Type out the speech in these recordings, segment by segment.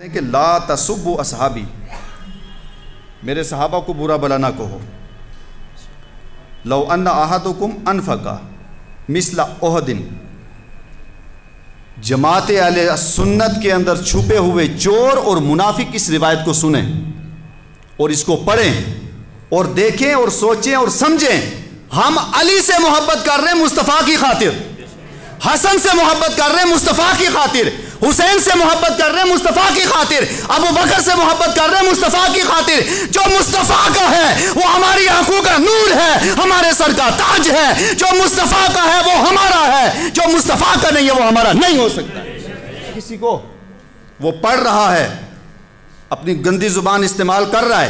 کہ لا تسبوا اصحابی، میرے صحابہ کو برا بلا نہ کہو. لو ان احدکم انفق مثل احد، جماعت اہل سنت کے اندر چھپے ہوئے چور اور منافق اس روایت کو سنیں اور اس کو پڑھیں اور دیکھیں اور سوچیں اور سمجھیں. ہم علی سے محبت کر رہے ہیں مصطفیٰ کی خاطر، حسن سے محبت کر رہے ہیں مصطفیٰ کی خاطر، حسین سے محبت کر رہے ہیں مصطفیٰ کی خاطر، ابو بکر سے محبت کر رہے ہیں مصطفیٰ کی خاطر. جو مصطفیٰ کا ہے وہ ہماری آنکھوں کا نور ہے، ہمارے سر کا تاج ہے. جو مصطفیٰ کا ہے وہ ہمارا ہے، جو مصطفیٰ کا نہیں ہے وہ ہمارا نہیں ہو سکتا. کسی کو وہ پڑھ رہا ہے، اپنی گندی زبان استعمال کر رہا ہے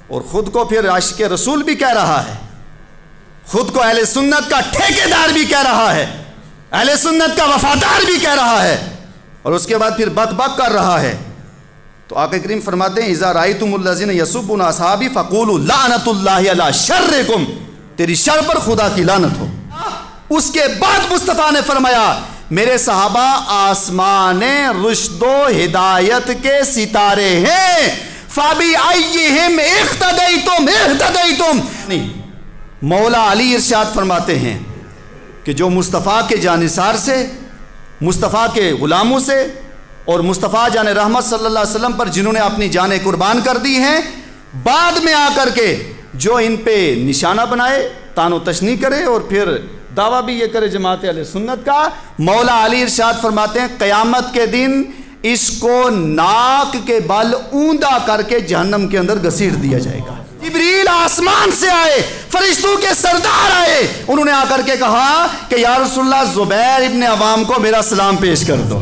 اور خود کو پھر عاشق رسول بھی کہہ رہا ہے، خود کو اہل سنت کا ٹھیکیدار بھی کہہ رہا ہے، اہل سنت کا وفادار بھی کہہ رہا ہے، اور اس کے بعد پھر بک بک کر رہا ہے. تو آقا کریم فرماتے ہیں اذا رأیتم الذین یسبون اصحابی فقولوا لعنت اللہ علی شرکم، تیری شر پر خدا کی لعنت ہو. اس کے بعد مصطفیٰ نے فرمایا میرے صحابہ آسمان رشد و ہدایت کے ستارے ہیں. فَبِأَيِّهِمْ اِقْتَدَيْتُمْ نہیں، مولا علی ارشاد فرماتے ہیں کہ جو مصطفیٰ کے جانثار سے، مصطفیٰ کے غلاموں سے اور مصطفیٰ جان رحمت صلی اللہ علیہ وسلم پر جنہوں نے اپنی جانیں قربان کر دی ہیں، بعد میں آ کر کے جو ان پہ نشانہ بنائے، تان و تشنیع کرے اور پھر دعویٰ بھی یہ کرے جماعت اہل سنت کا، مولا علی ارشاد فرماتے ہیں قیامت کے دن اس کو ناک کے بل اوندا کر کے جہنم کے اندر گھسیٹ دیا جائے گا. جبریل آسمان سے آئے، فرشتوں کے سردار آئے، انہوں نے آ کر کے کہا کہ یا رسول اللہ زبیر ابن عوام کو میرا سلام پیش کر دو.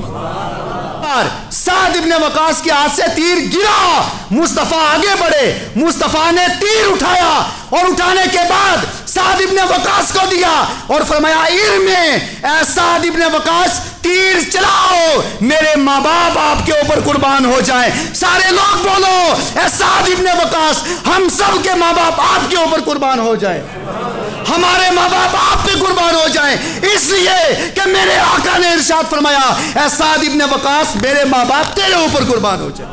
سعد ابن وقاص کے ہاتھ سے تیر گرا، مصطفیٰ آگے بڑھے، مصطفیٰ نے تیر اٹھایا اور اٹھانے کے بعد سعد ابن وقاص کو دیا اور فرمایا اے سعد ابن وقاص تیر چلاؤ، میرے ماں باپ آپ کے اوپر قربان ہو جائیں. سارے لوگ بولو اے سعد ابن وقاص ہم سب کے ماں باپ آپ کے اوپر قربان ہو جائیں، ہمارے ماں باپ آپ پہ قربان ہو جائیں، اس لیے کہ میرے آقا نے ارشاد فرمایا اے سعد ابن وقاص میرے ماں باپ تیرے اوپر قربان ہو جائیں.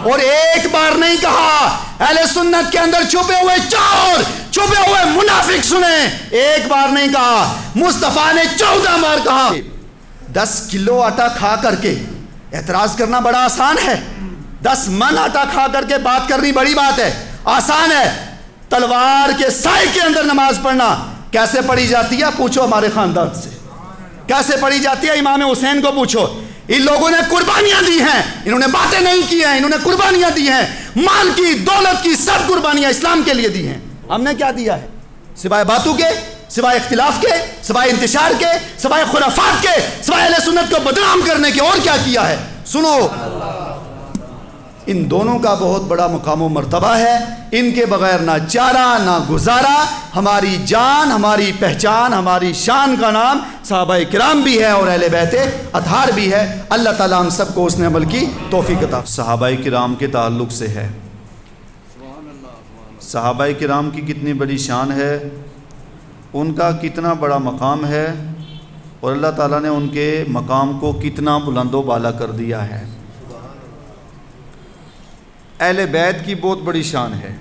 اور ایک بار نہیں کہا، اہل سنت کے اندر چھپے ہوئے چور، چھپے ہوئے منافق سنیں، ایک بار نہیں کہا، مصطفیٰ نے 14 بار کہا. 10 کلو آٹا کھا کر کے اعتراض کرنا بڑا آسان ہے، 10 من آٹا کھا کر کے بات کرنی بڑی بات ہے، آسان ہے. تلوار کے سائے کے اندر نماز پڑھنا کیسے پڑھی جاتی ہے پوچھو ہمارے خاندان سے، کیسے پڑھی جاتی ہے امام حسین کو پوچھو. ان لوگوں نے قربانیاں دی ہیں، انہوں نے باتیں نہیں کی ہیں، انہوں نے قربانیاں دی ہیں، مال کی دولت کی سب قربانیاں اسلام کے لیے دی ہیں. ہم نے کیا دیا ہے سوائے باتوں کے، سوائے اختلاف کے، سوائے انتشار کے، سوائے خرافات کے، سوائے اہل سنت کو بدنام کرنے کے اور کیا کیا ہے؟ سنو، ان دونوں کا بہت بڑا مقام و مرتبہ ہے، ان کے بغیر نہ چارہ نہ گزارا. ہماری جان، ہماری پہچان، ہماری شان کا نام صحابہ کرام بھی ہے اور اہل بیت اطہار بھی ہے. اللہ تعالیٰ ہم سب کو اس نے عمل کی توفیق عطا. صحابہ کرام کے تعلق سے ہے، صحابہ کرام کی کتنی بڑی شان ہے، ان کا کتنا بڑا مقام ہے اور اللہ تعالیٰ نے ان کے مقام کو کتنا بلند و بالا کر دیا ہے. اہل بیت کی بہت بڑی شان ہے،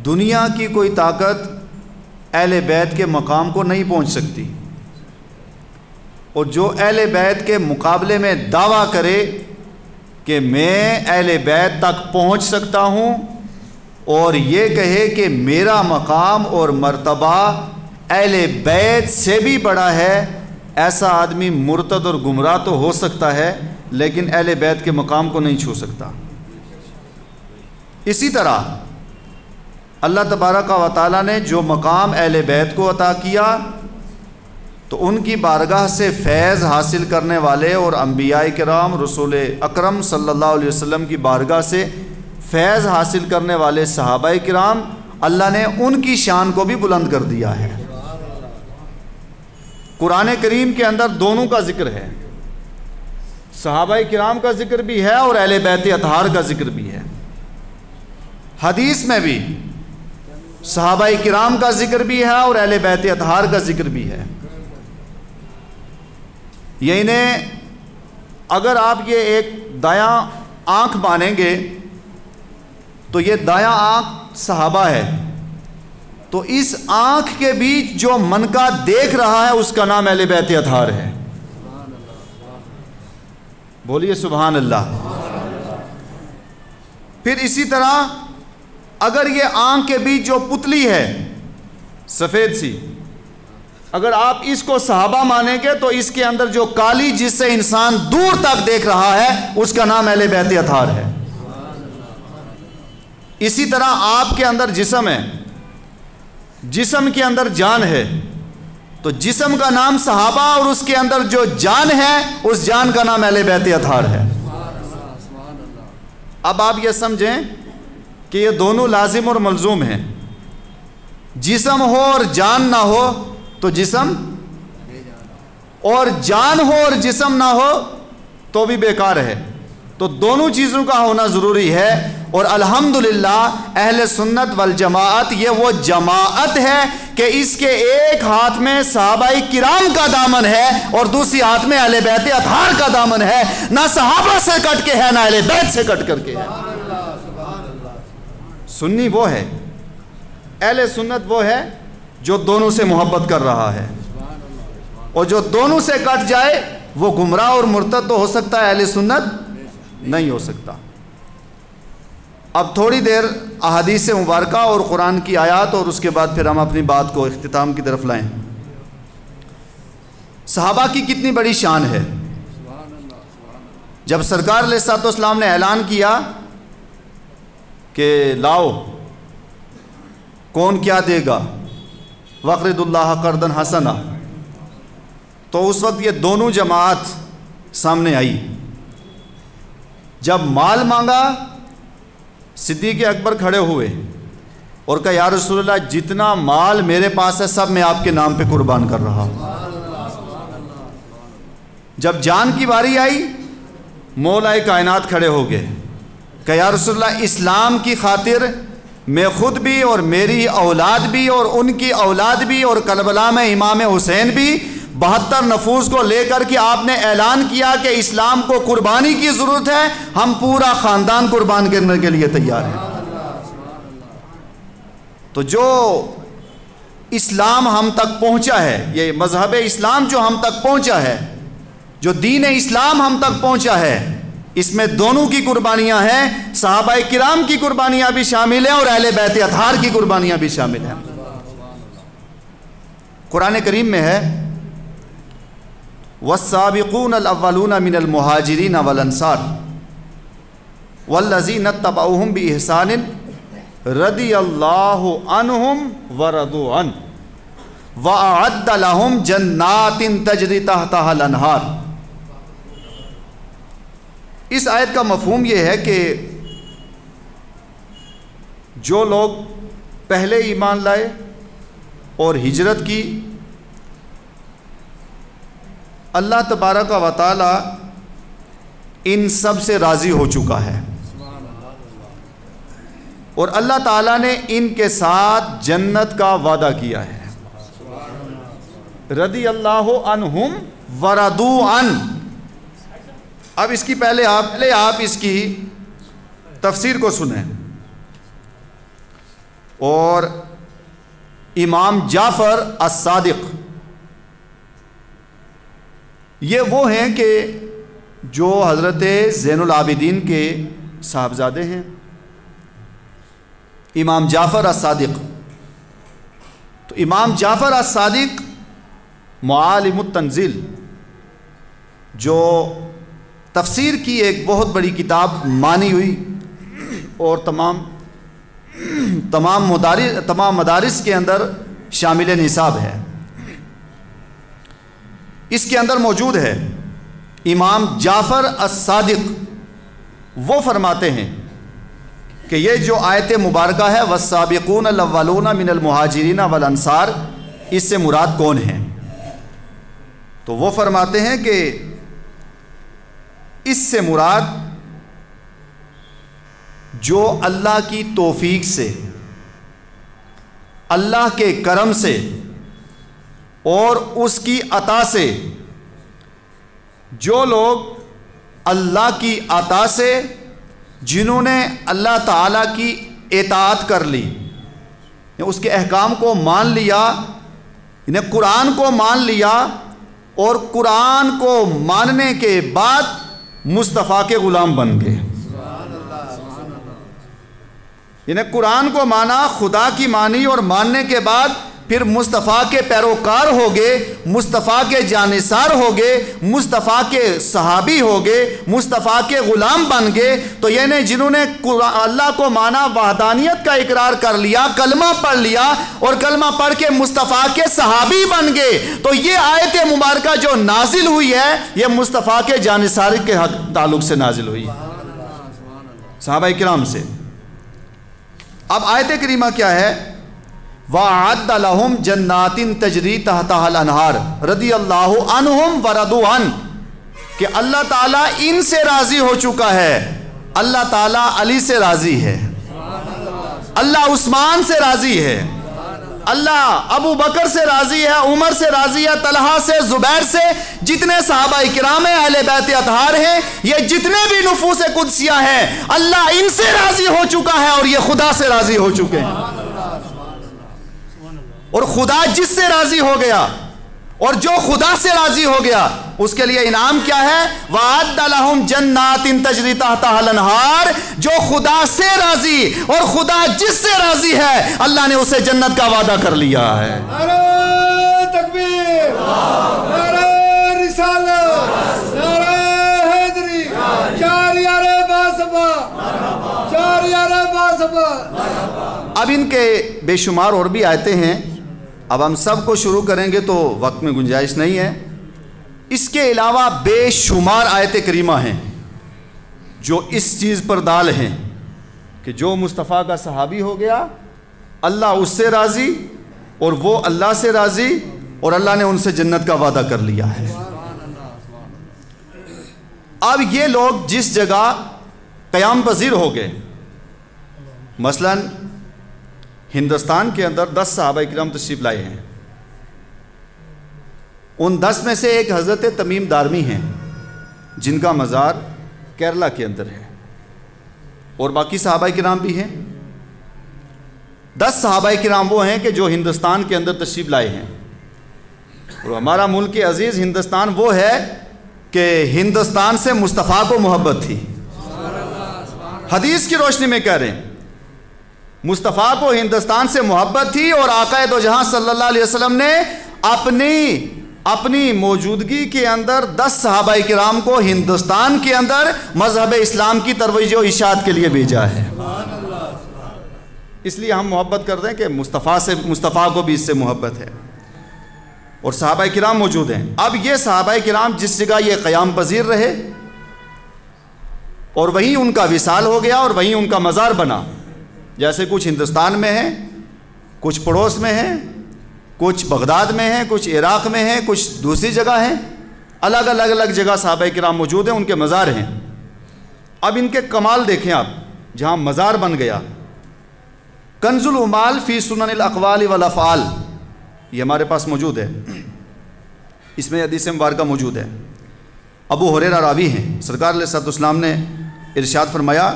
دنیا کی کوئی طاقت اہل بیت کے مقام کو نہیں پہنچ سکتی، اور جو اہل بیت کے مقابلے میں دعویٰ کرے کہ میں اہل بیت تک پہنچ سکتا ہوں اور یہ کہے کہ میرا مقام اور مرتبہ اہل بیت سے بھی بڑا ہے، ایسا آدمی مرتد اور گمراہ تو ہو سکتا ہے لیکن اہل بیت کے مقام کو نہیں چھو سکتا. اسی طرح اللہ تبارک و تعالیٰ نے جو مقام اہل بیت کو عطا کیا تو ان کی بارگاہ سے فیض حاصل کرنے والے اور انبیاء کرام رسول اکرم صلی اللہ علیہ وسلم کی بارگاہ سے فیض حاصل کرنے والے صحابہ کرام، اللہ نے ان کی شان کو بھی بلند کر دیا ہے. قرآن کریم کے اندر دونوں کا ذکر ہے، صحابہ کرام کا ذکر بھی ہے اور اہل بیت اطہار کا ذکر بھی ہے. حدیث میں بھی صحابہ کرام کا ذکر بھی ہے اور اہل بیت اطہار کا ذکر بھی ہے. یہ انہیں اگر آپ یہ ایک دایاں آنکھ مانیں گے تو یہ دایاں آنکھ صحابہ ہے، تو اس آنکھ کے بیچ جو من کا دیکھ رہا ہے اس کا نام اہل بیت اطہار ہے۔ بولیے سبحان اللہ۔ پھر اسی طرح اگر یہ آنکھ کے بیچ جو پتلی ہے سفید سی، اگر آپ اس کو صحابہ مانیں گے تو اس کے اندر جو کالی جس سے انسان دور تک دیکھ رہا ہے اس کا نام اہل بیت اطہار ہے۔ اسی طرح آپ کے اندر جسم ہے، جسم کے اندر جان ہے، تو جسم کا نام صحابہ اور اس کے اندر جو جان ہے اس جان کا نام اہل بیت اطہار ہے۔ اب آپ یہ سمجھیں کہ یہ دونوں لازم اور ملزوم ہیں، جسم ہو اور جان نہ ہو تو جسم، اور جان ہو اور جسم نہ ہو تو بھی بیکار ہے، تو دونوں چیزوں کا ہونا ضروری ہے۔ اور الحمدللہ اہل سنت والجماعت یہ وہ جماعت ہے کہ اس کے ایک ہاتھ میں صحابہ کرام کا دامن ہے اور دوسری ہاتھ میں اہل بیت اطہار کا دامن ہے، نہ صحابہ سے کٹ کے ہے نہ اہل بیت سے کٹ کر کے ہے۔ سنی وہ ہے، اہل سنت وہ ہے جو دونوں سے محبت کر رہا ہے، اور جو دونوں سے کٹ جائے وہ گمراہ اور مرتد تو ہو سکتا ہے، اہل سنت نہیں ہو سکتا۔ اب تھوڑی دیر احادیث مبارکہ اور قرآن کی آیات اور اس کے بعد پھر ہم اپنی بات کو اختتام کی طرف لائیں۔ صحابہ کی کتنی بڑی شان ہے۔ جب سرکار علیہ الصلوۃ والسلام نے اعلان کیا کہ لاؤ کون کیا دے گا، وقرض اللہ قرضا حسنا، تو اس وقت یہ دونوں جماعت سامنے آئی۔ جب مال مانگا صدیق اکبر کھڑے ہوئے اور کہا یا رسول اللہ جتنا مال میرے پاس ہے سب میں آپ کے نام پہ قربان کر رہا ہوں۔ جب جان کی باری آئی مولا کائنات کھڑے ہو گئے کہ یا رسول اللہ اسلام کی خاطر میں خود بھی اور میری اولاد بھی اور ان کی اولاد بھی اور کربلا میں امام حسین بھی 72 نفوس کو لے کر کے آپ نے اعلان کیا کہ اسلام کو قربانی کی ضرورت ہے، ہم پورا خاندان قربان کرنے کے لیے تیار ہیں۔ تو جو اسلام ہم تک پہنچا ہے، یہ مذہب اسلام جو ہم تک پہنچا ہے، جو دین اسلام ہم تک پہنچا ہے، اس میں دونوں کی قربانیاں ہیں، صحابہ کرام کی قربانیاں بھی شامل ہیں اور اہل بیت اطہار کی قربانیاں بھی شامل ہیں۔ قرآن کریم میں ہے والسابقون الاولون من المہاجرین والانصار والذین اتبعوہم بإحسان رضی اللہ عنہم ورضوا عنہ وأعد لهم جنات تجری تحتها الانہار۔ اس آیت کا مفہوم یہ ہے کہ جو لوگ پہلے ایمان لائے اور ہجرت کی، اللہ تبارک و تعالی ان سب سے راضی ہو چکا ہے، اور اللہ تعالیٰ نے ان کے ساتھ جنت کا وعدہ کیا ہے۔ رضی اللہ عنہم ورضوا عنہ۔ اب اس کی پہلے آپ اس کی تفسیر کو سنیں۔ اور امام جعفر الصادق یہ وہ ہیں کہ جو حضرت زین العابدین کے صاحبزادے ہیں، امام جعفر الصادق۔ تو امام جعفر الصادق معالم التنزیل جو تفسیر کی ایک بہت بڑی کتاب مانی ہوئی اور تمام مدارس کے اندر شامل نصاب ہے، اس کے اندر موجود ہے۔ امام جعفر الصادق وہ فرماتے ہیں کہ یہ جو آیت مبارکہ ہے والسابقون الاولون من المہاجرین والانصار، اس سے مراد کون ہیں؟ تو وہ فرماتے ہیں کہ اس سے مراد جو اللہ کی توفیق سے، اللہ کے کرم سے اور اس کی عطا سے جو لوگ اللہ کی عطا سے، جنہوں نے اللہ تعالیٰ کی اطاعت کر لی، اس کے احکام کو مان لیا، انہیں قرآن کو مان لیا، اور قرآن کو ماننے کے بعد مصطفیٰ کے غلام بن گئے۔ انہیں قرآن کو مانا، خدا کی مانی، اور ماننے کے بعد پھر مصطفیٰ کے پیروکار ہو گئے، مصطفیٰ کے جانثار ہو گئے، مصطفیٰ کے صحابی ہو گئے، مصطفیٰ کے غلام بن گئے۔ تو یعنی جنہوں نے اللہ کو مانا، وحدانیت کا اقرار کر لیا، کلمہ پڑھ لیا، اور کلمہ پڑھ کے مصطفیٰ کے صحابی بن گئے، تو یہ آیت مبارکہ جو نازل ہوئی ہے یہ مصطفیٰ کے جانثار کے تعلق سے نازل ہوئی ہے، صحابہ کرام سے۔ اب آیت کریمہ کیا ہے؟ وَأَعَدَّ لَهُمْ جَنَّاتٍ تَجْرِي تَحْتَهَا الْأَنْهَارُ رضی اللہ عنہم وَرَضُوا عَنْهُ، کہ اللہ تعالیٰ ان سے راضی ہو چکا ہے۔ اللہ تعالیٰ علی سے راضی ہے، اللہ عثمان سے راضی ہے، اللہ ابو بکر سے راضی ہے، عمر سے راضی ہے، طلحہ سے، زبیر سے، جتنے صحابہ کرام ہیں، اہل بیت اطہار ہیں، یہ جتنے بھی نفوس قدسیہ ہیں، اللہ ان سے راضی ہو چکا ہے اور یہ خدا سے راضی ہو چکے ہیں۔ اور خدا جس سے راضی ہو گیا اور جو خدا سے راضی ہو گیا اس کے لیے انعام کیا ہے؟ وَأَعَدَّ لَهُمْ جَنَّاتٍ تَجْرِي تَحْتَهَا الْأَنْهَارُ، جو خدا سے راضی اور خدا جس سے راضی ہے اللہ نے اسے جنت کا وعدہ کر لیا ہے۔ نعرہ تکبیر، نعرہ رسالت، نعرہ حیدری، چار یار باسبا، چار یار باسبا۔ اب ان کے بے شمار اور بھی آیتیں ہیں، اب ہم سب کو شروع کریں گے تو وقت میں گنجائش نہیں ہے۔ اس کے علاوہ بے شمار آیت کریمہ ہیں جو اس چیز پر دال ہیں کہ جو مصطفیٰ کا صحابی ہو گیا اللہ اس سے راضی اور وہ اللہ سے راضی، اور اللہ نے ان سے جنت کا وعدہ کر لیا ہے۔ اب یہ لوگ جس جگہ قیام پذیر ہو گئے، مثلا ہندوستان کے اندر 10 صحابہ کرام تشریف لائے ہیں، ان 10 میں سے ایک حضرت تمیم دارمی ہیں جن کا مزار کیرلا کے اندر ہے، اور باقی صحابہ کرام بھی ہیں۔ 10 صحابہ کرام وہ ہیں کہ جو ہندوستان کے اندر تشریف لائے ہیں، اور ہمارا ملک عزیز ہندوستان وہ ہے کہ ہندوستان سے مصطفیٰ کو محبت تھی، حدیث کی روشنی میں کہہ رہے ہیں، مصطفیٰ کو ہندوستان سے محبت تھی، اور آقا دو جہاں صلی اللہ علیہ وسلم نے اپنی موجودگی کے اندر 10 صحابہ کرام کو ہندوستان کے اندر مذہب اسلام کی ترویج و اشاعت کے لیے بھیجا ہے۔ اس لیے ہم محبت کرتے ہیں کہ مصطفیٰ کو بھی اس سے محبت ہے، اور صحابہ کرام موجود ہیں۔ اب یہ صحابہ کرام جس جگہ یہ قیام پذیر رہے اور وہیں ان کا وصال ہو گیا اور وہیں ان کا مزار بنا، جیسے کچھ ہندوستان میں ہیں، کچھ پڑوس میں ہیں، کچھ بغداد میں ہیں، کچھ عراق میں ہیں، کچھ دوسری جگہ ہیں، الگ الگ جگہ صحابہ کرام موجود ہیں، ان کے مزار ہیں۔ اب ان کے کمال دیکھیں آپ، جہاں مزار بن گیا، کنز العمال فی سنن الاقوال والافعال، یہ ہمارے پاس موجود ہے، اس میں حدیث مبارکہ موجود ہے۔ ابو ہریرہ راوی ہیں، سرکار علیہ الصلوۃ والسلام نے ارشاد فرمایا،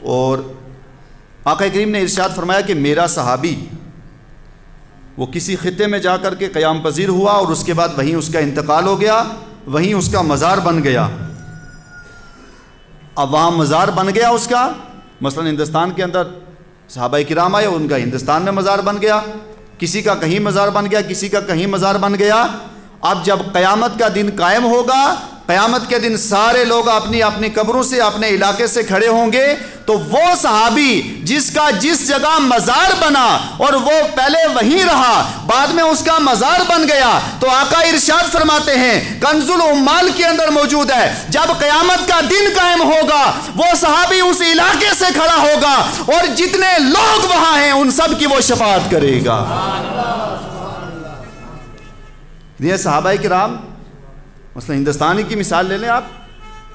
اور آقا کریم نے ارشاد فرمایا کہ میرا صحابی وہ کسی خطے میں جا کر کے قیام پذیر ہوا، اور اس کے بعد وہیں اس کا انتقال ہو گیا، وہیں اس کا مزار بن گیا۔ اب وہاں مزار بن گیا اس کا، مثلا ہندوستان کے اندر صحابہ کرام آئے، ان کا ہندوستان میں مزار بن گیا، کسی کا کہیں مزار بن گیا، کسی کا کہیں مزار بن گیا۔ اب جب قیامت کا دن قائم ہوگا، قیامت کے دن سارے لوگ اپنی اپنی قبروں سے اپنے علاقے سے کھڑے ہوں گے، تو وہ صحابی جس کا جس جگہ مزار بنا اور وہ پہلے وہیں رہا، بعد میں اس کا مزار بن گیا، تو آقا ارشاد فرماتے ہیں کنز العمال کے اندر موجود ہے، جب قیامت کا دن قائم ہوگا وہ صحابی اس علاقے سے کھڑا ہوگا اور جتنے لوگ وہاں ہیں ان سب کی وہ شفاعت کرے گا۔ یہ صحابہ کرام، مثلا ہندوستانی کی مثال لے لیں آپ،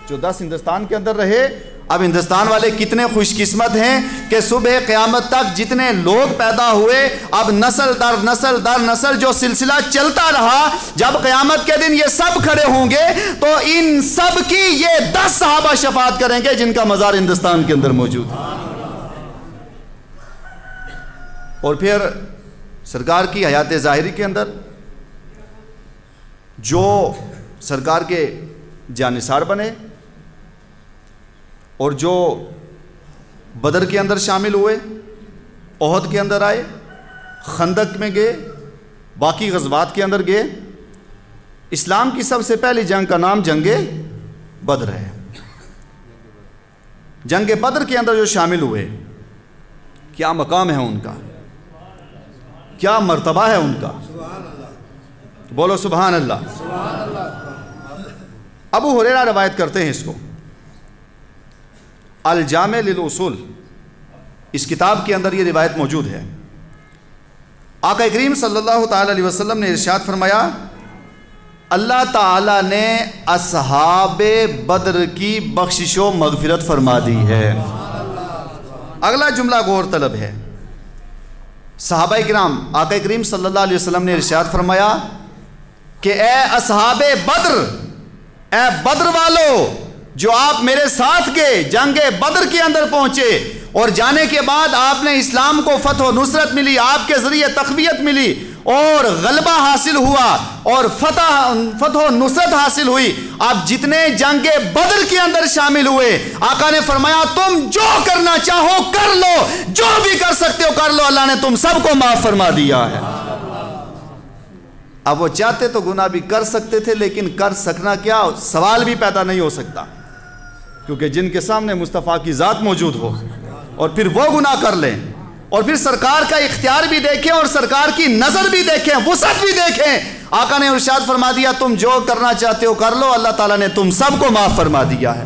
جو 10 ہندوستان کے اندر رہے، اب ہندوستان والے کتنے خوش قسمت ہیں کہ صبح قیامت تک جتنے لوگ پیدا ہوئے، اب نسل در نسل جو سلسلہ چلتا رہا، جب قیامت کے دن یہ سب کھڑے ہوں گے تو ان سب کی یہ 10 صحابہ شفاعت کریں گے جن کا مزار ہندوستان کے اندر موجود ہے۔ اور پھر سرکار کی حیات ظاہری کے اندر جو سرکار کے جانثار بنے اور جو بدر کے اندر شامل ہوئے، احد کے اندر آئے، خندق میں گئے، باقی غزوات کے اندر گئے، اسلام کی سب سے پہلی جنگ کا نام جنگ بدر ہے۔ جنگ بدر کے اندر جو شامل ہوئے، کیا مقام ہے ان کا، کیا مرتبہ ہے ان کا، بولو سبحان اللہ۔ ابو ہریرہ روایت کرتے ہیں اس کو، الجامع للاصول، اس کتاب کے اندر یہ روایت موجود ہے۔ آقا کریم صلی اللہ تعالی علیہ وسلم نے ارشاد فرمایا، اللہ تعالی نے اصحاب بدر کی بخشش و مغفرت فرما دی ہے۔ اگلا جملہ غور طلب ہے۔ صحابہ کرام، آقا کریم صلی اللہ علیہ وسلم نے ارشاد فرمایا کہ اے اصحاب بدر، اے بدر والو، جو آپ میرے ساتھ گئے، جنگ بدر کے اندر پہنچے اور جانے کے بعد آپ نے اسلام کو فتح و نصرت ملی، آپ کے ذریعے تقویت ملی اور غلبہ حاصل ہوا اور فتح و نصرت حاصل ہوئی، آپ جتنے جنگ بدر کے اندر شامل ہوئے، آقا نے فرمایا تم جو کرنا چاہو کر لو، جو بھی کر سکتے ہو کر لو، اللہ نے تم سب کو معاف فرما دیا ہے۔ اب وہ چاہتے تو گناہ بھی کر سکتے تھے، لیکن کر سکنا کیا، سوال بھی پیدا نہیں ہو سکتا، کیونکہ جن کے سامنے مصطفیٰ کی ذات موجود ہو اور پھر وہ گناہ کر لیں اور پھر سرکار کا اختیار بھی دیکھیں اور سرکار کی نظر بھی دیکھیں، وسعت بھی دیکھیں، آقا نے ارشاد فرما دیا تم جو کرنا چاہتے ہو کر لو، اللہ تعالیٰ نے تم سب کو معاف فرما دیا ہے۔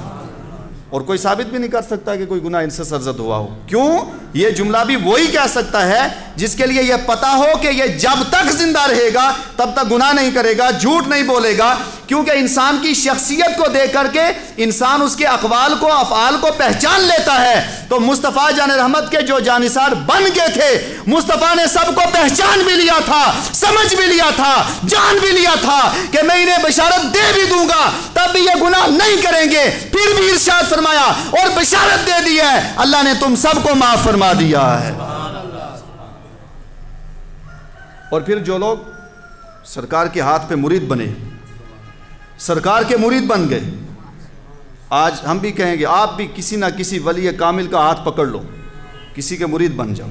اور کوئی ثابت بھی نہیں کر سکتا کہ کوئی گناہ ان سے سرزد ہوا ہو۔ کیوں؟ یہ جملہ بھی وہی کہہ سکتا ہے جس کے لیے یہ پتا ہو کہ یہ جب تک زندہ رہے گا تب تک گناہ نہیں کرے گا، جھوٹ نہیں بولے گا، کیونکہ انسان کی شخصیت کو دیکھ کر کے انسان اس کے اقوال کو، افعال کو پہچان لیتا ہے۔ تو مصطفیٰ جان رحمت کے جو جانثار بن گئے تھے، مصطفیٰ نے سب کو پہچان بھی لیا تھا، سمجھ بھی لیا تھا، جان بھی لیا تھا کہ میں انہیں بشارت دے بھی دوں گا تب بھی یہ گناہ نہیں کریں گے، پھر بھی ارشاد فرمایا اور بشارت دے دی ہے، اللہ نے تم سب کو معاف فرما دیا ہے۔ اور پھر جو لوگ سرکار کے ہاتھ پہ مرید بنے، سرکار کے مرید بن گئے، آج ہم بھی کہیں گے آپ بھی کسی نہ کسی ولی کامل کا ہاتھ پکڑ لو، کسی کے مرید بن جاؤ،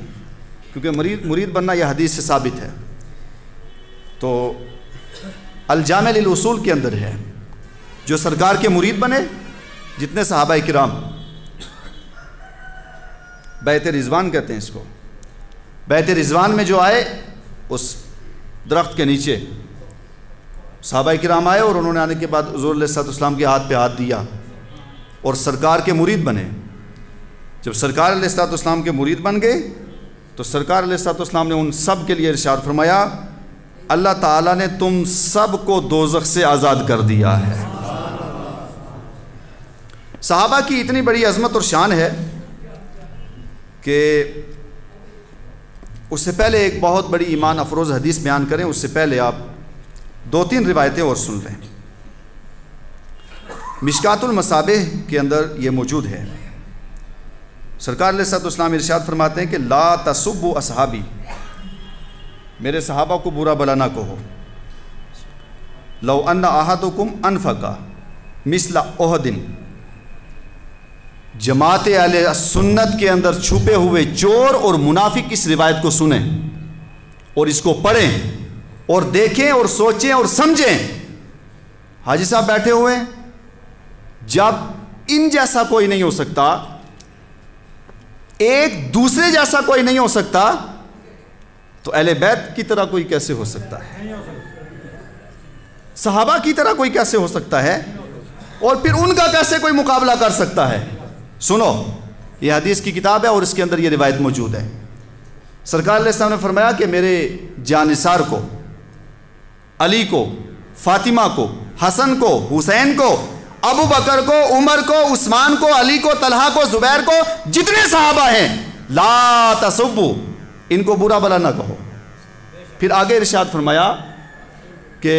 کیونکہ مرید بننا یہ حدیث سے ثابت ہے۔ تو الجامع للاصول کے اندر ہے، جو سرکار کے مرید بنے، جتنے صحابہ کرام، بیعت رضوان کہتے ہیں اس کو، بیعت رضوان میں جو آئے اس درخت کے نیچے صحابہ کرام آئے اور انہوں نے آنے کے بعد حضور علیہ السلام کے ہاتھ پہ ہاتھ دیا اور سرکار کے مرید بنے۔ جب سرکار علیہ السلام کے مرید بن گئے تو سرکار علیہ السلام نے ان سب کے لیے ارشاد فرمایا، اللہ تعالیٰ نے تم سب کو دوزخ سے آزاد کر دیا ہے۔ صحابہ کی اتنی بڑی عظمت اور شان ہے کہ اس سے پہلے ایک بہت بڑی ایمان افروز حدیث بیان کریں، اس سے پہلے آپ 2-3 روایتیں اور سن لیں۔ مشکات المصابیح کے اندر یہ موجود ہے، سرکار علیہ السلام ارشاد فرماتے ہیں کہ لا تسبوا اصحابی، میرے صحابہ کو برا بلا نہ کہو، لو ان احدکم انفق مثل احد، جماعت اہل سنت کے اندر چھپے ہوئے چور اور منافق اس روایت کو سنیں اور اس کو پڑھیں اور دیکھیں اور سوچیں اور سمجھیں۔ حاجی صاحب بیٹھے ہوئے، جب ان جیسا کوئی نہیں ہو سکتا، ایک دوسرے جیسا کوئی نہیں ہو سکتا، تو اہل بیت کی طرح کوئی کیسے ہو سکتا ہے؟ صحابہ کی طرح کوئی کیسے ہو سکتا ہے؟ اور پھر ان کا کیسے کوئی مقابلہ کر سکتا ہے؟ سنو، یہ حدیث کی کتاب ہے اور اس کے اندر یہ روایت موجود ہے۔ سرکار علیہ السلام نے فرمایا کہ میرے جانثار کو، علی کو، فاطمہ کو، حسن کو، حسین کو ابو بکر کو، عمر کو، عثمان کو، علی کو، طلحہ کو، زبیر کو، جتنے صحابہ ہیں، لا تسبوا، ان کو برا بلا نہ کہو۔ پھر آگے ارشاد فرمایا کہ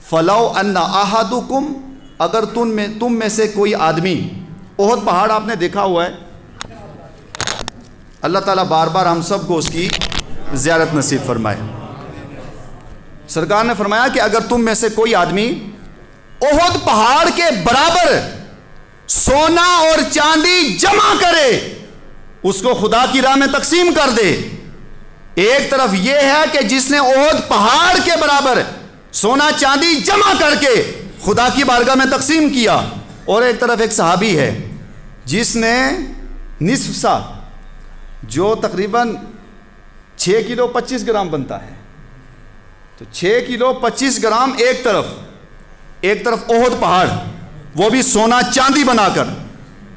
فَلَوْ أَنَّ أَحَدُكُمْ، اگر تم میں سے کوئی آدمی، احد پہاڑ آپ نے دیکھا ہوا ہے، اللہ تعالیٰ بار بار ہم سب کو اس کی زیارت نصیب فرمائے۔ سرکار نے فرمایا کہ اگر تم میں سے کوئی آدمی احد پہاڑ کے برابر سونا اور چاندی جمع کرے، اس کو خدا کی راہ میں تقسیم کر دے۔ ایک طرف یہ ہے کہ جس نے احد پہاڑ کے برابر سونا چاندی جمع کر کے خدا کی بارگاہ میں تقسیم کیا، اور ایک طرف ایک صحابی ہے جس نے نصف سا، جو تقریباً 6 کلو 25 گرام بنتا ہے، تو 6 کلو 25 گرام ایک طرف احد پہاڑ، وہ بھی سونا چاندی بنا کر،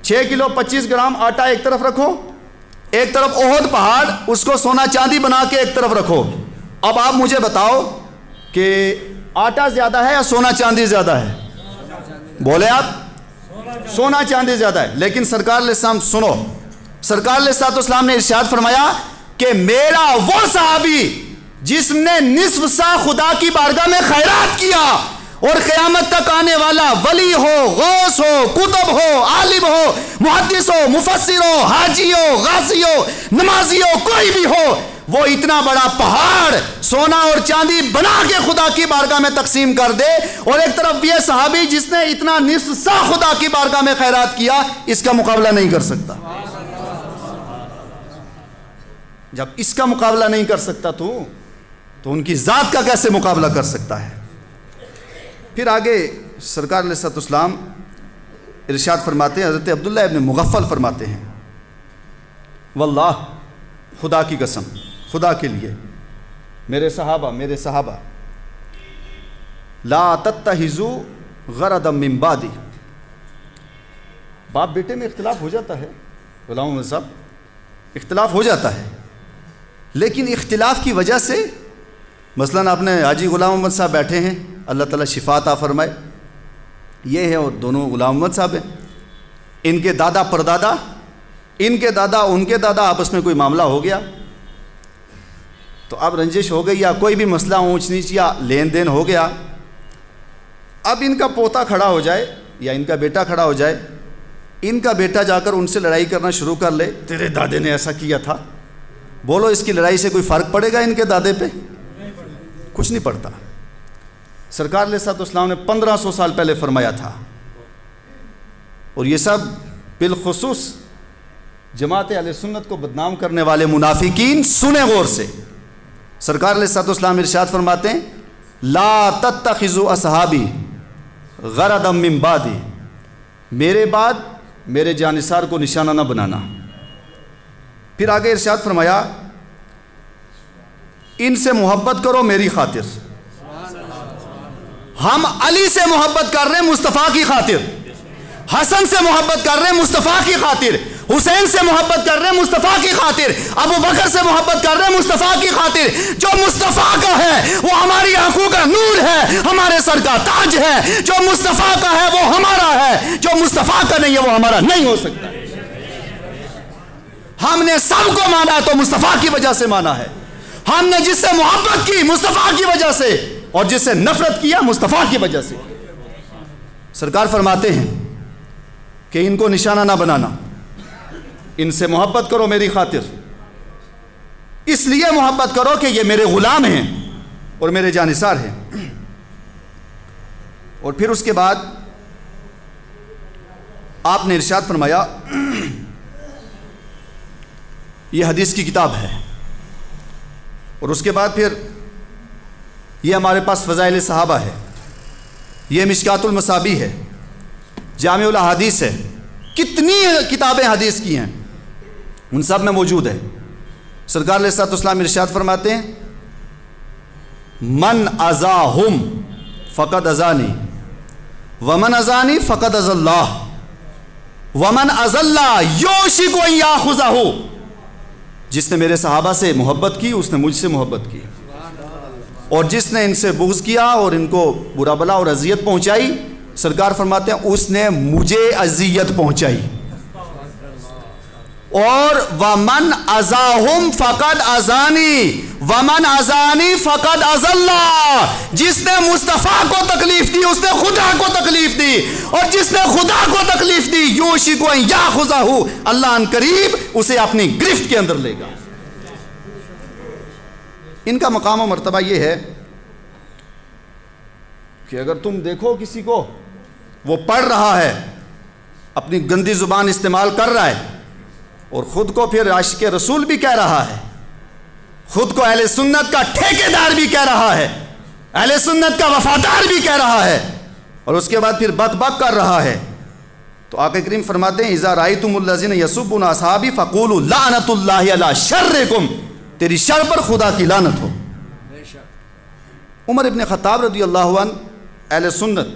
6 کلو 25 گرام آٹا ایک طرف رکھو، ایک طرف احد پہاڑ، اس کو سونا چاندی بنا کے ایک طرف رکھو۔ اب آپ مجھے بتاؤ کہ آٹا زیادہ ہے یا سونا چاندی زیادہ ہے؟ بولے آپ، سونا چاندی زیادہ ہے۔ لیکن سرکار علیہ السلام سنو، سرکار علیہ السلام نے ارشاد فرمایا کہ میرا وہ صحابی جس نے نصف سا خدا کی بارگاہ میں خیرات کیا، اور قیامت تک آنے والا ولی ہو، غوث ہو، کتب ہو، عالم ہو، محدث ہو، مفسر ہو، حاجی ہو، غازی ہو، نمازی ہو، کوئی بھی ہو، وہ اتنا بڑا پہاڑ سونا اور چاندی بنا کے خدا کی بارگاہ میں تقسیم کر دے، اور ایک طرف یہ صحابی جس نے اتنا نصف سا خدا کی بارگاہ میں خیرات کیا، اس کا مقابلہ نہیں کر سکتا۔ جب اس کا مقابلہ نہیں کر سکتا تو ان کی ذات کا کیسے مقابلہ کر سکتا ہے؟ پھر آگے سرکار علیہ السلام ارشاد فرماتے ہیں، حضرت عبداللہ ابن مغفل فرماتے ہیں، واللہ، خدا کی قسم، خدا کے لیے، میرے صحابہ لا تتخذوا غرضا من بعدی، باپ بیٹے میں اختلاف ہو جاتا ہے، غلام محمد صاحب، اختلاف ہو جاتا ہے، لیکن اختلاف کی وجہ سے، مثلا آپ نے حاجی غلام محمد صاحب بیٹھے ہیں، اللہ تعالیٰ شفا عطا فرمائے، یہ ہے، اور دونوں غلام محمد صاحب ہیں، ان کے دادا پردادا، ان کے دادا ان کے دادا، آپس میں کوئی معاملہ ہو گیا، تو اب رنجش ہو گئی یا کوئی بھی مسئلہ اونچ نیچ یا لین دین ہو گیا، اب ان کا پوتا کھڑا ہو جائے یا ان کا بیٹا کھڑا ہو جائے، ان کا بیٹا جا کر ان سے لڑائی کرنا شروع کر لے، تیرے دادے نے ایسا کیا تھا، بولو اس کی لڑائی سے کوئی فرق پڑے گا ان کے دادے پہ؟ کچھ نہیں پڑتا۔ سرکار علیہ السلام نے 1500 سال پہلے فرمایا تھا، اور یہ سب بالخصوص جماعت اہل سنت کو بدنام کرنے والے منافقین سنیں غور سے۔ سرکار علیہ السلام ارشاد فرماتے ہیں، لا تتخذوا اصحابی غرضا من بعدی، میرے بعد میرے جانثار کو نشانہ نہ بنانا۔ پھر آگے ارشاد فرمایا، ان سے محبت کرو میری خاطر، ہم علی سے محبت کر رہے ہیں مصطفیٰ کی خاطر، حسن سے محبت کر رہے ہیں مصطفیٰ کی خاطر، حسین سے محبت کر رہے ہیں مصطفیٰ کی خاطر، ابو بکر سے محبت کر رہے ہیں مصطفیٰ کی خاطر۔ جو مصطفیٰ کا ہے وہ ہماری آنکھوں کا نور ہے، ہمارے سر کا تاج ہے، جو مصطفیٰ کا ہے وہ ہمارا ہے، جو مصطفیٰ کا نہیں ہے وہ ہمارا نہیں ہو سکتا۔ ہم نے سب کو مانا تو مصطفیٰ کی وجہ سے مانا ہے، ہم نے جس سے محبت کی مصطفیٰ کی وجہ سے، اور جس سے نفرت کیا مصطفیٰ کی وجہ سے۔ سرکار فرماتے ہیں کہ ان کو نشانہ نہ بنانا، ان سے محبت کرو میری خاطر، اس لیے محبت کرو کہ یہ میرے غلام ہیں اور میرے جانثار ہیں۔ اور پھر اس کے بعد آپ نے ارشاد فرمایا، یہ حدیث کی کتاب ہے، اور اس کے بعد پھر یہ ہمارے پاس فضائل صحابہ ہے، یہ مشکات المصابیح ہے، جامع الاحادیث ہے، کتنی کتابیں حدیث کی ہیں ان سب میں موجود ہے۔ سرکار علیہ السلام ارشاد فرماتے ہیں، من اذاہم فقد اذانی ومن اذانی فقد اذى اللہ ومن اذى اللہ یوشک ان یاخذہ، جس نے میرے صحابہ سے محبت کی اس نے مجھ سے محبت کی، اور جس نے ان سے بغض کیا اور ان کو برا بلا اور اذیت پہنچائی سرکار فرماتے ہیں اس نے مجھے اذیت پہنچائی، اور وَمَنْ أَذَاهُمْ فَقَدْ أَذَانِي وَمَنْ أَذَانِي فَقَدْ أَذَى اللَّهُ، جس نے مصطفیٰ کو تکلیف دی اس نے خدا کو تکلیف دی، اور جس نے خدا کو تکلیف دی یوشک ان یاخذہ، اللہ ان قریب اسے اپنی گرفت کے اندر لے گا۔ ان کا مقام و مرتبہ یہ ہے کہ اگر تم دیکھو کسی کو وہ پڑھ رہا ہے، اپنی گندی زبان استعمال کر رہا ہے، اور خود کو پھر عاشق رسول بھی کہہ رہا ہے، خود کو اہل سنت کا ٹھیکیدار بھی کہہ رہا ہے، اہل سنت کا وفادار بھی کہہ رہا ہے، اور اس کے بعد پھر بک بک کر رہا ہے، تو آقا کریم فرماتے ہیں اذا رأیتم الذین یسبون اصحابی فقولوا لعنت اللہ علی شرکم، تیری شر پر خدا کی لعنت ہو۔ عمر ابن خطاب رضی اللہ عنہ اہل سنت،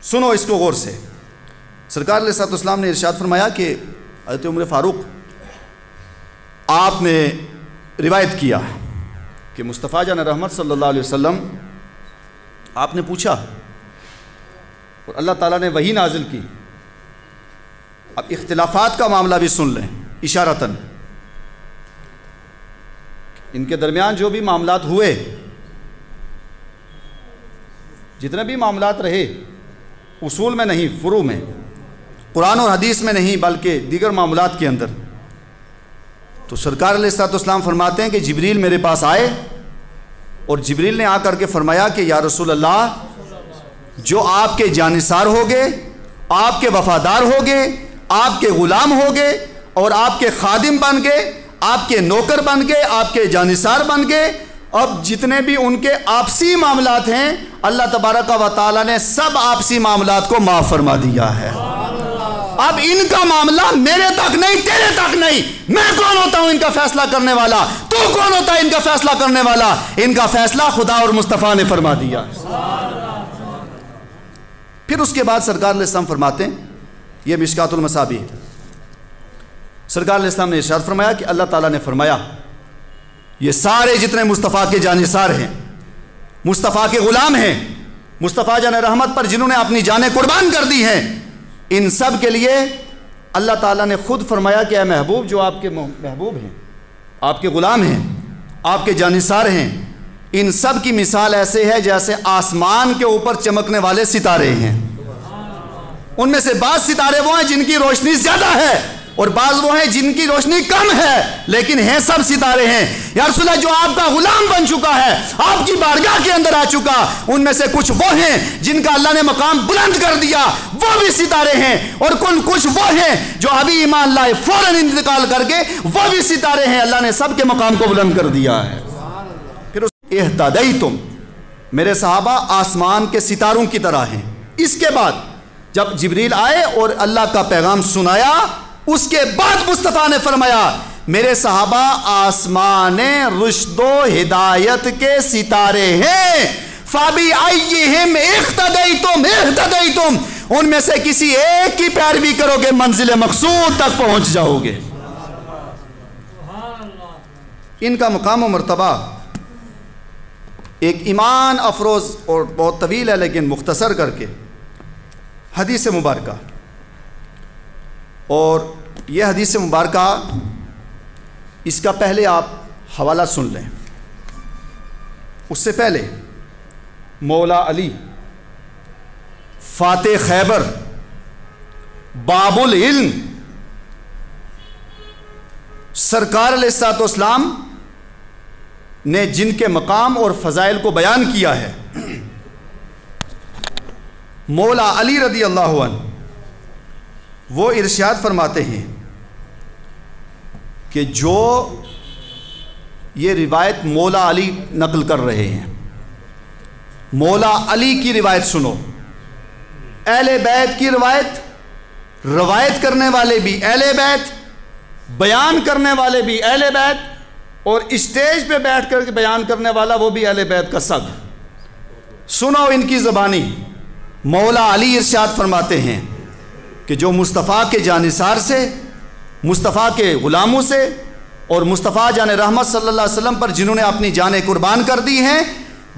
سنو اس کو غور سے، سرکار علیہ الصلوۃ والسلام نے ارشاد فرمایا کہ حضرت عمر فاروق آپ نے روایت کیا کہ مصطفیٰ جان رحمت صلی اللہ علیہ وسلم آپ نے پوچھا اور اللہ تعالیٰ نے وحی نازل کی۔ اب اختلافات کا معاملہ بھی سن لیں اشارتاً، ان کے درمیان جو بھی معاملات ہوئے، جتنے بھی معاملات رہے، اصول میں نہیں فروع میں، قرآن اور حدیث میں نہیں بلکہ دیگر معاملات کے اندر، تو سرکار علیہ الصلوۃ والسلام فرماتے ہیں کہ جبریل میرے پاس آئے، اور جبریل نے آ کر کے فرمایا کہ یا رسول اللہ، جو آپ کے جانثار ہوگے، آپ کے وفادار ہوگے، آپ کے غلام ہوگے، اور آپ کے خادم بن گئے، آپ کے نوکر بن گئے، آپ کے جانثار بن گئے، اب جتنے بھی ان کے آپسی معاملات ہیں اللہ تبارک و تعالیٰ نے سب آپسی معاملات کو معاف فرما دیا ہے۔ اب ان کا معاملہ میرے تک نہیں، تیرے تک نہیں، میں کون ہوتا ہوں ان کا فیصلہ کرنے والا، تو کون ہوتا ہے ان کا فیصلہ کرنے والا، ان کا فیصلہ خدا اور مصطفیٰ نے فرما دیا۔ پھر اس کے بعد سرکار علیہ السلام فرماتے ہیں، یہ مشکات المصابیح، سرکار علیہ السلام نے ارشاد فرمایا کہ اللہ تعالیٰ نے فرمایا یہ سارے جتنے مصطفیٰ کے جانثار ہیں، مصطفیٰ کے غلام ہیں، مصطفیٰ جان رحمت پر جنہوں نے اپنی جانیں قربان کر دی ہیں، ان سب کے لیے اللہ تعالیٰ نے خود فرمایا کہ اے محبوب، جو آپ کے محبوب ہیں، آپ کے غلام ہیں، آپ کے جانثار ہیں، ان سب کی مثال ایسے ہے جیسے آسمان کے اوپر چمکنے والے ستارے ہیں۔ ان میں سے بعض ستارے وہ ہیں جن کی روشنی زیادہ ہے، اور بعض وہ ہیں جن کی روشنی کم ہے، لیکن ہیں سب ستارے ہیں۔ یا رسول اللہ، جو آپ کا غلام بن چکا ہے، آپ کی بارگاہ کے اندر آ چکا، ان میں سے کچھ وہ ہیں جن کا اللہ نے مقام بلند کر دیا، وہ بھی ستارے ہیں، اور کچھ وہ ہیں جو ابھی ایمان لائے فوراً انتقال کر کے، وہ بھی ستارے ہیں، اللہ نے سب کے مقام کو بلند کر دیا ہے۔ پھر اہتدیتم، میرے صحابہ آسمان کے ستاروں کی طرح ہیں۔ اس کے بعد جب جبریل آئے اور اللہ کا پیغام سنایا، اس کے بعد مصطفیٰ نے فرمایا میرے صحابہ آسمان رشد و ہدایت کے ستارے ہیں، فَبِأَيِّهِمْ اِقْتَدَيْتُمْ، ان میں سے کسی ایک کی پیروی کرو گے منزل مقصود تک پہنچ جاؤ گے۔ ان کا مقام و مرتبہ ایک ایمان افروز اور بہت طویل ہے، لیکن مختصر کر کے حدیث مبارکہ، اور یہ حدیث مبارکہ اس کا پہلے آپ حوالہ سن لیں۔ اس سے پہلے مولا علی فاتح خیبر باب العلم سرکار علیہ الصلوۃ والسلام نے جن کے مقام اور فضائل کو بیان کیا ہے، مولا علی رضی اللہ عنہ وہ ارشاد فرماتے ہیں کہ جو یہ روایت مولا علی نقل کر رہے ہیں، مولا علی کی روایت سنو، اہل بیت کی روایت کرنے والے بھی اہل بیت، بیان کرنے والے بھی اہل بیت، اور اسٹیج پہ بیٹھ کر کے بیان کرنے والا وہ بھی اہل بیت کا سگ۔ سنو ان کی زبانی، مولا علی ارشاد فرماتے ہیں کہ جو مصطفیٰ کے جانثار سے، مصطفیٰ کے غلاموں سے، اور مصطفیٰ جان رحمت صلی اللہ علیہ وسلم پر جنہوں نے اپنی جانیں قربان کر دی ہیں،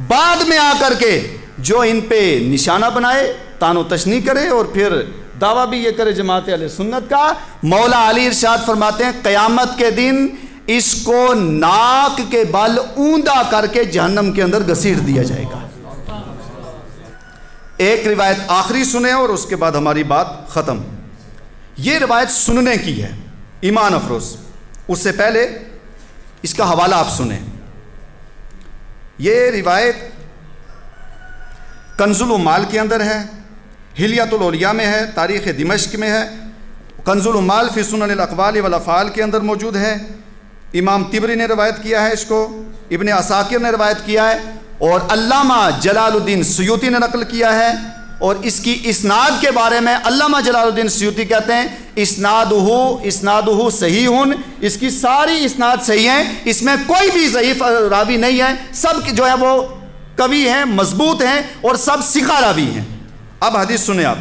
بعد میں آ کر کے جو ان پہ نشانہ بنائے، تان و تشنیع کرے اور پھر دعویٰ بھی یہ کرے جماعت اہل سنت کا، مولا علی ارشاد فرماتے ہیں قیامت کے دن اس کو ناک کے بل اوندا کر کے جہنم کے اندر گھسیٹ دیا جائے گا۔ ایک روایت آخری سنیں اور اس کے بعد ہماری بات ختم۔ یہ روایت سننے کی ہے، ایمان افروز۔ اس سے پہلے اس کا حوالہ آپ سنیں۔ یہ روایت کنز العمال کے اندر ہے، حلیۃ الاولیاء میں ہے، تاریخ دمشق میں ہے، کنز العمال فی سنن الاقوال والافعال کے اندر موجود ہے، امام طبری نے روایت کیا ہے اس کو، ابن عساکر نے روایت کیا ہے، اور علامہ جلال الدین سیوطی نے نقل کیا ہے۔ اور اس کی اسناد کے بارے میں علامہ جلال الدین سیوطی کہتے ہیں اسنادہ صحیح، اس کی ساری اسناد صحیح ہیں، اس میں کوئی بھی ضعیف راوی نہیں ہے، سب جو ہے وہ قوی ہیں، مضبوط ہیں، اور سب ثقہ راوی ہیں۔ اب حدیث سنیں آپ۔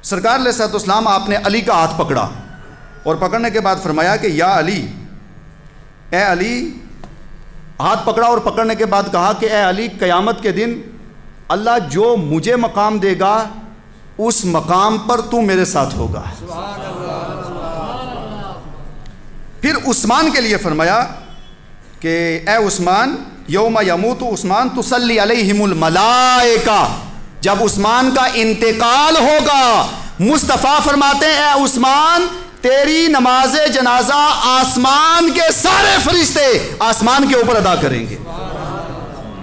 سرکار علیہ الصلوۃ والسلام آپ نے علی کا ہاتھ پکڑا اور پکڑنے کے بعد فرمایا کہ یا علی، اے علی، ہاتھ پکڑا اور پکڑنے کے بعد کہا کہ اے علی، قیامت کے دن اللہ جو مجھے مقام دے گا اس مقام پر تو میرے ساتھ ہوگا۔ پھر عثمان کے لیے فرمایا کہ اے عثمان، یوم یموت عثمان تصلی علیہم الملائکہ، جب عثمان کا انتقال ہوگا مصطفیٰ فرماتے ہیں اے عثمان، تیری نماز جنازہ آسمان کے سارے فرشتے آسمان کے اوپر ادا کریں گے۔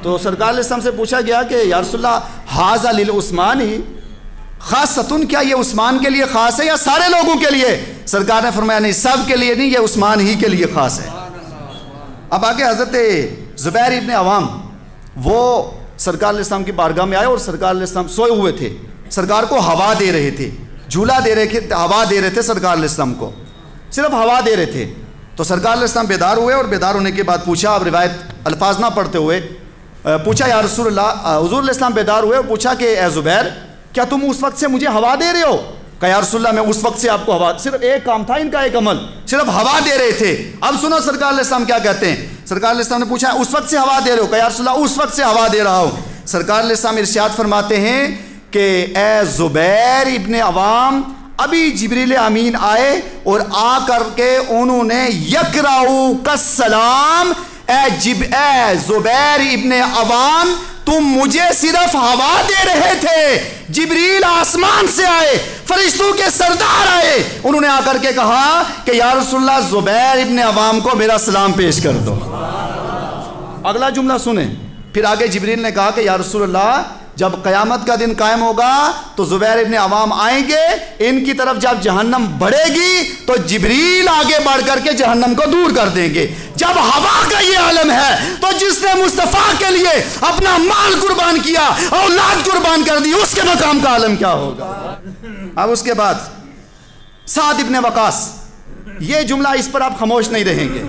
تو سرکار علیہ السلام سے پوچھا گیا کہ یا رسول اللہ ھذا للعثمان خاصتن، کیا یہ عثمان کے لیے خاص ہے یا سارے لوگوں کے لیے؟ سرکار نے فرمایا نہیں، سب کے لیے نہیں، یہ عثمان ہی کے لیے خاص ہے۔ اب آگے حضرت زبیر ابن عوام وہ سرکار علیہ السلام کی بارگاہ میں آئے اور سرکار علیہ السلام سوئے ہوئے تھے، سرکار کو ہوا دے رہے تھے، جھولا دے رہے تھے، ہوا دے رہے تھے سرکار علیہ السلام کو، صرف ہوا دے رہے تھے۔ تو سرکار علیہ السلام بیدار ہوئے اور بیدار ہونے کے بعد پوچھا، اب روایت الفاظ نہ پڑھتے ہوئے، پوچھا یا رسول اللہ، حضور علیہ السلام بیدار ہوئے اور پوچھا کہ اے زبیر، کیا تم اس وقت سے مجھے ہوا دے رہے ہو؟ کہ یا رسول اللہ میں اس وقت سے آپ کو ہوا، صرف ایک کام تھا ان کا، ایک عمل، صرف ہوا دے رہے تھے۔ اب سنو سرکار علیہ السلام کیا کہتے ہیں۔ سرکار علیہ السلام نے پوچھا اس وقت سے ہوا دے رہے ہو؟ کہ یا رسول اللہ اس وقت سے ہوا دے رہا ہوں۔ سرکار علیہ السلام ارشاد فرماتے ہیں کہ اے زبیر ابن عوام، ابھی جبریل امین آئے اور آ کر کے انہوں نے یکراؤ کالسلام، اے زبیر ابن عوام، تم مجھے صرف ہوا دے رہے تھے، جبریل آسمان سے آئے، فرشتوں کے سردار آئے، انہوں نے آ کر کے کہا کہ یا رسول اللہ زبیر ابن عوام کو میرا سلام پیش کر دو۔ اگلا جملہ سنیں، پھر آگے جبریل نے کہا کہ یا رسول اللہ جب قیامت کا دن قائم ہوگا تو زبیر ابن عوام آئیں گے، ان کی طرف جب جہنم بڑھے گی تو جبریل آگے بڑھ کر کے جہنم کو دور کر دیں گے۔ جب ہوا کا یہ عالم ہے تو جس نے مصطفیٰ کے لیے اپنا مال قربان کیا، اولاد قربان کر دی، اس کے مقام کا عالم کیا ہوگا۔ اب اس کے بعد سعد ابن وقاص، یہ جملہ اس پر آپ خاموش نہیں رہیں گے،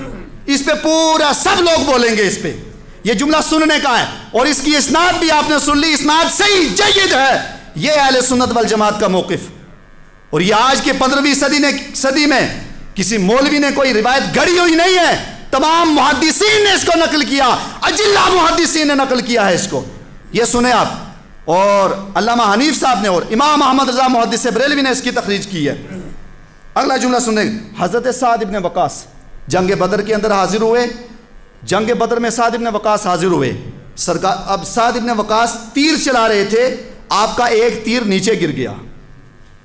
اس پہ پورا سب لوگ بولیں گے، اس پہ یہ جملہ سننے کا ہے، اور اس کی اسناد بھی آپ نے سن لی، اسناد صحیح جید ہے۔ یہ اہل سنت والجماعت کا موقف، اور یہ آج کے 15ویں صدی میں کسی مولوی نے کوئی روایت گھڑی ہوئی نہیں ہے، تمام محدثین نے اس کو نقل کیا، اجلہ محدثین نے نقل کیا ہے اس کو، یہ سنیں آپ۔ اور علامہ حنیف صاحب نے اور امام احمد رضا محدث بریلوی نے اس کی تخریج کی ہے۔ اگلا جملہ سنیں، حضرت سعد ابن وقاص جنگ بدر کے اندر حاضر ہوئے، جنگ بدر میں سعد ابن وقاص حاضر ہوئے، سرکار اب سعد ابن وقاص تیر چلا رہے تھے، آپ کا ایک تیر نیچے گر گیا۔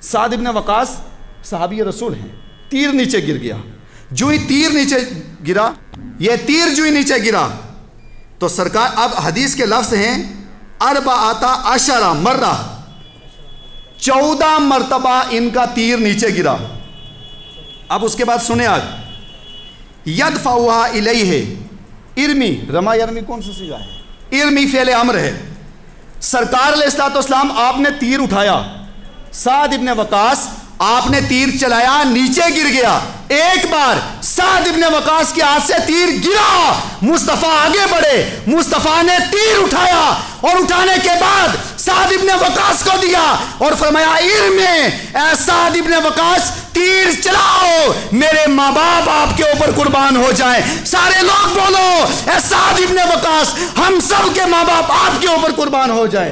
سعد ابن وقاص صحابی رسول ہیں، تیر نیچے گر گیا، جو ہی تیر نیچے گرا، یہ تیر جو ہی نیچے گرا تو سرکار، اب حدیث کے لفظ ہیں 14 مرہ، 14 مرتبہ ان کا تیر نیچے گرا۔ اب اس کے بعد سنیں آج، یدفعها الیہ، ارمی، رما یرمی کون سا صیغہ ہے؟ ارمی فعل امر ہے۔ سرکار علیہ السلام آپ نے تیر اٹھایا، سعد ابن وقاص آپ نے تیر چلایا، نیچے گر گیا، ایک بار سعد ابن وقاص کے ہاتھ سے تیر گرا، مصطفیٰ آگے بڑھے، مصطفیٰ نے تیر اٹھایا، اور اٹھانے کے بعد سعد ابن وقاص کو دیا اور فرمایا ارمے اے سعد ابن وقاص تیر چلاؤ، میرے ماں باپ آپ کے اوپر قربان ہو جائیں۔ سارے لوگ بولو اے سعد ابن وقاص ہم سب کے ماں باپ آپ کے اوپر قربان ہو جائیں،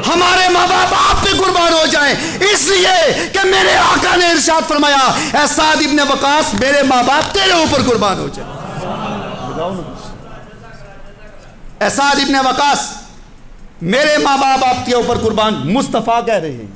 ہمارے ماں باپ آپ پہ قربان ہو جائیں، اس لیے کہ میرے آقا نے ارشاد فرمایا اے سعد ابن وقاص میرے ماں باپ تیرے اوپر قربان ہو جائیں۔ اے سعد ابن وقاص میرے ماں باپ آپ کے اوپر قربان، مصطفیٰ کہہ رہے ہیں،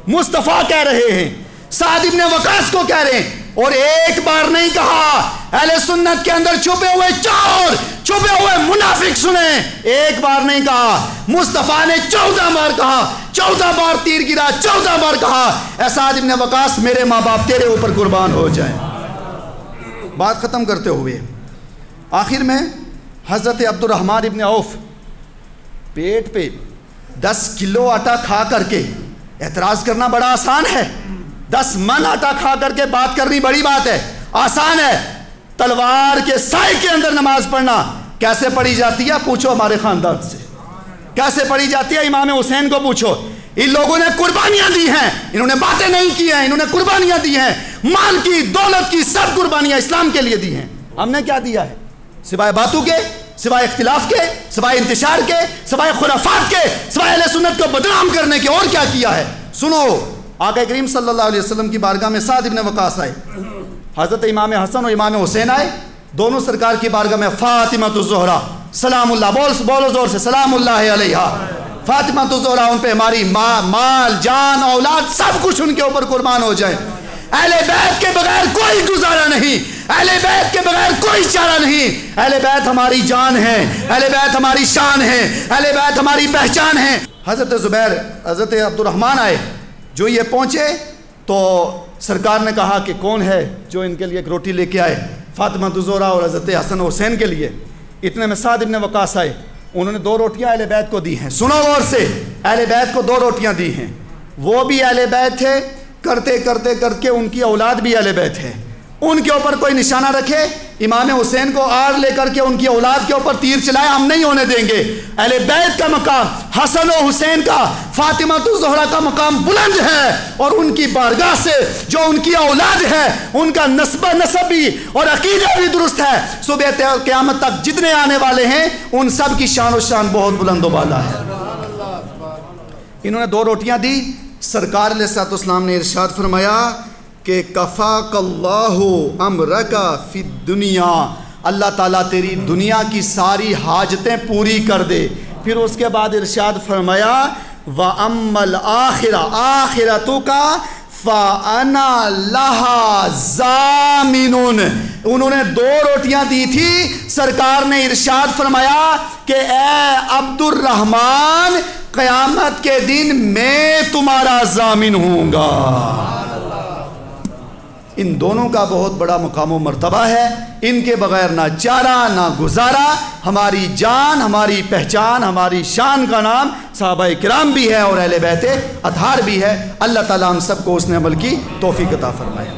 مصطفیٰ کہہ رہے ہیں، سعد ابن وقاص کو کہہ رہے ہیں۔ اور ایک بار نہیں کہا، اہل سنت کے اندر چھپے ہوئے چور، چھپے ہوئے منافق سنیں، ایک بار نہیں کہا، مصطفیٰ نے 14 بار کہا، 14 بار تیر گرا، 14 بار کہا اے سعد ابن وقاص میرے ماں باپ تیرے اوپر قربان ہو جائیں۔ بات ختم کرتے ہوئے آخر میں حضرت عبد الرحمن ابن عوف پیٹ پہ 10 کلو آٹا کھا کر کے اعتراض کرنا بڑا آسان ہے، 10 من آٹا کھا کر کے بات کرنی بڑی بات ہے، آسان ہے۔ تلوار کے سائے کے اندر نماز پڑھنا کیسے پڑھی جاتی ہے پوچھو ہمارے خاندان سے، کیسے پڑھی جاتی ہے امام حسین کو پوچھو۔ ان لوگوں نے قربانیاں دی ہیں، انہوں نے باتیں نہیں کی ہیں، انہوں نے قربانیاں دی ہیں، مال کی دولت کی سب قربانیاں اسلام کے لیے دی ہیں۔ ہم نے کیا دیا ہے سوائے باتوں کے، سوائے اختلاف کے، سوائے انتشار کے، سوائے خرافات کے، سوائے اہل سنت کو بدنام کرنے کے اور کیا کیا ہے؟ سنو، آقا کریم صلی اللہ علیہ وسلم کی بارگاہ میں سعد ابن وقاص آئے، حضرت امام حسن اور امام حسین آئے، دونوں سرکار کی بارگاہ میں فاطمہ الزہرا سلام اللہ، بولو زور سے سلام اللہ علیہا، فاطمہ الزہرا ان پہ ہماری مال جان اولاد سب کچھ ان کے اوپر قربان ہو جائے، اہل بیت کے بغیر کوئی گزارا نہیں، اہل بیت کے بغیر کوئی چارہ نہیں، اہل بیت ہماری جان ہے، اہل بیت ہماری شان ہے، اہل بیت ہماری پہچان ہے۔ حضرت زبیر، حضرت عبد الرحمن آئے، جو یہ پہنچے تو سرکار نے کہا کہ کون ہے جو ان کے لیے ایک روٹی لے کے آئے، فاطمہ الزہرا اور حضرت حسن حسین کے لیے۔ اتنے میں سعد ابن وقاص آئے، انہوں نے 2 روٹیاں اہل بیت کو دی ہیں، سنو غور سے، اہل بیت کو 2 روٹیاں دی ہیں، وہ بھی اہل بیت تھے، کرتے کرتے کر کے ان کی اولاد بھی اہل بیت ہے، ان کے اوپر کوئی نشانہ رکھے، امام حسین کو آڑ لے کر کے ان کی اولاد کے اوپر تیر چلائے، ہم نہیں ہونے دیں گے۔ اہل بیت کا مقام، حسن و حسین کا، فاطمہ الزہرا کا مقام بلند ہے، اور ان کی بارگاہ سے جو ان کی اولاد ہے ان کا نسب بھی اور عقیدہ بھی درست ہے، صبح قیامت تک جتنے آنے والے ہیں ان سب کی شان و شان بہت بلند و بالا ہے۔ انہوں نے 2 روٹیاں دی، سرکار علیہ الصلوۃ والسلام نے ارشاد فرمایا کہ کفاک اللہ امرک فی الدنیا، اللہ تعالیٰ تیری دنیا کی ساری حاجتیں پوری کر دے۔ پھر اس کے بعد ارشاد فرمایا وَأَمَّا الْآخِرَةُ آخرتُکَ فَأَنَا لَهَا ضَامِنٌ۔ انہوں نے 2 روٹیاں دی تھی، سرکار نے ارشاد فرمایا کہ اے عبد الرحمن قیامت کے دن میں تمہارا ضامن ہوں گا۔ ان دونوں کا بہت بڑا مقام و مرتبہ ہے، ان کے بغیر نہ چارہ نہ گزارا، ہماری جان، ہماری پہچان، ہماری شان کا نام صحابہ کرام بھی ہے اور اہل بیت اطہار بھی ہے۔ اللہ تعالیٰ ہم سب کو اس نے عمل کی توفیق عطا فرمائے۔